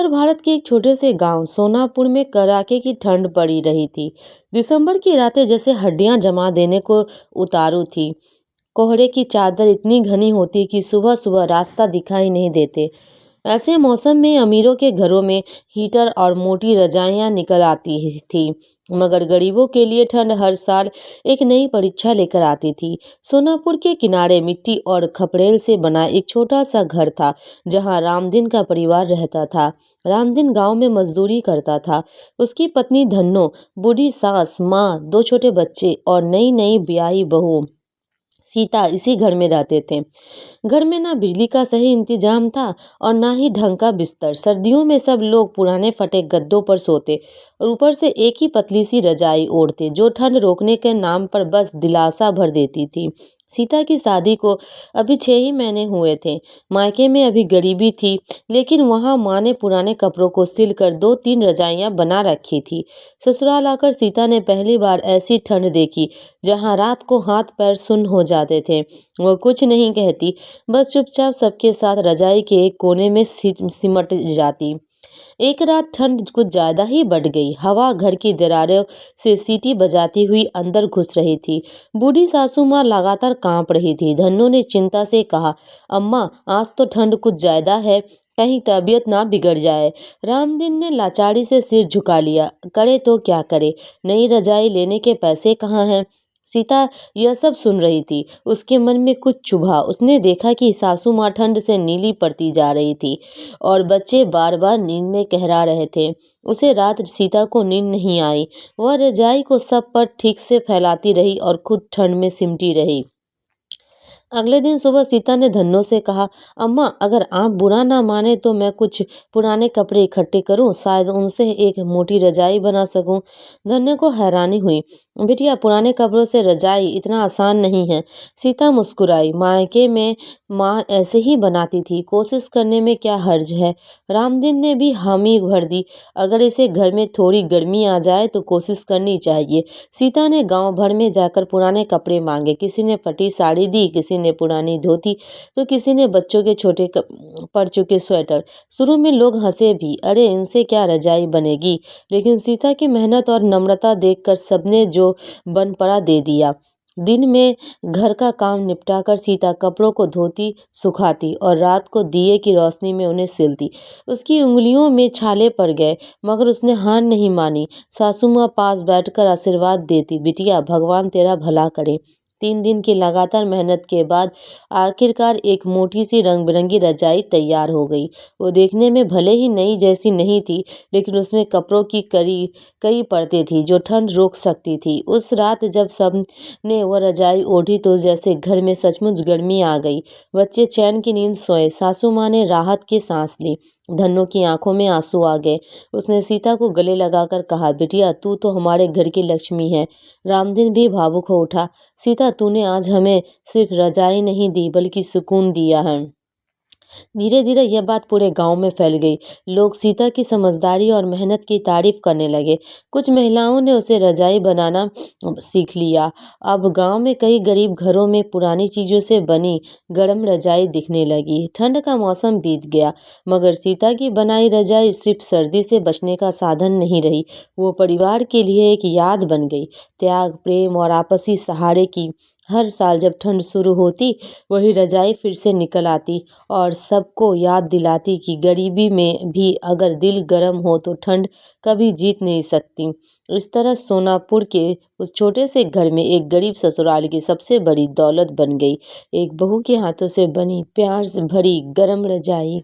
उत्तर भारत के एक छोटे से गांव सोनापुर में कड़ाके की ठंड पड़ी रही थी। दिसंबर की रातें जैसे हड्डियां जमा देने को उतारू थी। कोहरे की चादर इतनी घनी होती कि सुबह सुबह रास्ता दिखाई नहीं देते। ऐसे मौसम में अमीरों के घरों में हीटर और मोटी रजाइयां निकल आती थी, मगर गरीबों के लिए ठंड हर साल एक नई परीक्षा लेकर आती थी। सोनापुर के किनारे मिट्टी और खपरेल से बना एक छोटा सा घर था, जहां रामदीन का परिवार रहता था। रामदीन गांव में मजदूरी करता था। उसकी पत्नी धन्नो, बूढ़ी सास, माँ, दो छोटे बच्चे और नई नई ब्याही बहू सीता इसी घर में रहते थे। घर में ना बिजली का सही इंतजाम था और ना ही ढंग का बिस्तर। सर्दियों में सब लोग पुराने फटे गद्दों पर सोते और ऊपर से एक ही पतली सी रजाई ओढ़ते, जो ठंड रोकने के नाम पर बस दिलासा भर देती थी। सीता की शादी को अभी 6 ही महीने हुए थे। मायके में अभी गरीबी थी, लेकिन वहाँ माँ ने पुराने कपड़ों को सिल कर 2-3 रजाइयाँ बना रखी थी। ससुराल आकर सीता ने पहली बार ऐसी ठंड देखी, जहाँ रात को हाथ पैर सुन्न हो जाते थे। वो कुछ नहीं कहती, बस चुपचाप सबके साथ रजाई के एक कोने में सिमट जाती। एक रात ठंड कुछ ज्यादा ही बढ़ गई। हवा घर की दरारों से सीटी बजाती हुई अंदर घुस रही थी। बूढ़ी सासू माँ लगातार कांप रही थी। धन्नो ने चिंता से कहा, अम्मा, आज तो ठंड कुछ ज्यादा है, कहीं तबीयत ना बिगड़ जाए। रामदीन ने लाचारी से सिर झुका लिया। करे तो क्या करे, नई रजाई लेने के पैसे कहाँ हैं। सीता यह सब सुन रही थी। उसके मन में कुछ चुभा। उसने देखा कि सासू माँ ठंड से नीली पड़ती जा रही थी और बच्चे बार बार नींद में कहरा रहे थे। उसे रात सीता को नींद नहीं आई। वह रजाई को सब पर ठीक से फैलाती रही और खुद ठंड में सिमटी रही। अगले दिन सुबह सीता ने धन्नो से कहा, अम्मा, अगर आप बुरा ना माने तो मैं कुछ पुराने कपड़े इकट्ठे करूं, शायद उनसे एक मोटी रजाई बना सकूं। धन्नो को हैरानी हुई। बिटिया, पुराने कपड़ों से रजाई इतना आसान नहीं है। सीता मुस्कुराई। मायके में माँ ऐसे ही बनाती थी, कोशिश करने में क्या हर्ज है। रामदीन ने भी हामी भर दी। अगर इसे घर में थोड़ी गर्मी आ जाए तो कोशिश करनी चाहिए। सीता ने गांव भर में जाकर पुराने कपड़े मांगे। किसी ने फटी साड़ी दी, किसी ने पुरानी धोती, तो किसी ने बच्चों के छोटे पड़ चुके स्वेटर। शुरू में लोग हंसे भी, अरे इनसे क्या रजाई बनेगी, लेकिन सीता की मेहनत और नम्रता देखकर सबने जो बन पड़ा दे दिया। दिन में घर का काम निपटाकर सीता कपड़ों को धोती, सुखाती और रात को दिए की रोशनी में उन्हें सिलती। उसकी उंगलियों में छाले पड़ गए, मगर उसने हार नहीं मानी। सासू माँ पास बैठकर आशीर्वाद देती, बिटिया, भगवान तेरा भला करे। 3 दिन की लगातार मेहनत के बाद आखिरकार एक मोटी सी रंग बिरंगी रजाई तैयार हो गई। वो देखने में भले ही नई जैसी नहीं थी, लेकिन उसमें कपड़ों की कई परतें थी जो ठंड रोक सकती थी। उस रात जब सब ने वह रजाई ओढ़ी तो जैसे घर में सचमुच गर्मी आ गई। बच्चे चैन की नींद सोए। सासू माँ ने राहत की सांस ली। धन्नो की आंखों में आंसू आ गए। उसने सीता को गले लगाकर कहा, बिटिया, तू तो हमारे घर की लक्ष्मी है। रामदीन भी भावुक हो उठा। सीता, तूने आज हमें सिर्फ रजाई नहीं दी, बल्कि सुकून दिया है। धीरे धीरे यह बात पूरे गांव में फैल गई। लोग सीता की समझदारी और मेहनत की तारीफ करने लगे। कुछ महिलाओं ने उसे रजाई बनाना सीख लिया। अब गांव में कई गरीब घरों में पुरानी चीजों से बनी गर्म रजाई दिखने लगी। ठंड का मौसम बीत गया, मगर सीता की बनाई रजाई सिर्फ सर्दी से बचने का साधन नहीं रही, वो परिवार के लिए एक याद बन गई, त्याग, प्रेम और आपसी सहारे की। हर साल जब ठंड शुरू होती, वही रजाई फिर से निकल आती और सबको याद दिलाती कि गरीबी में भी अगर दिल गर्म हो तो ठंड कभी जीत नहीं सकती। इस तरह सोनापुर के उस छोटे से घर में एक गरीब ससुराल की सबसे बड़ी दौलत बन गई, एक बहू के हाथों से बनी प्यार से भरी गर्म रजाई।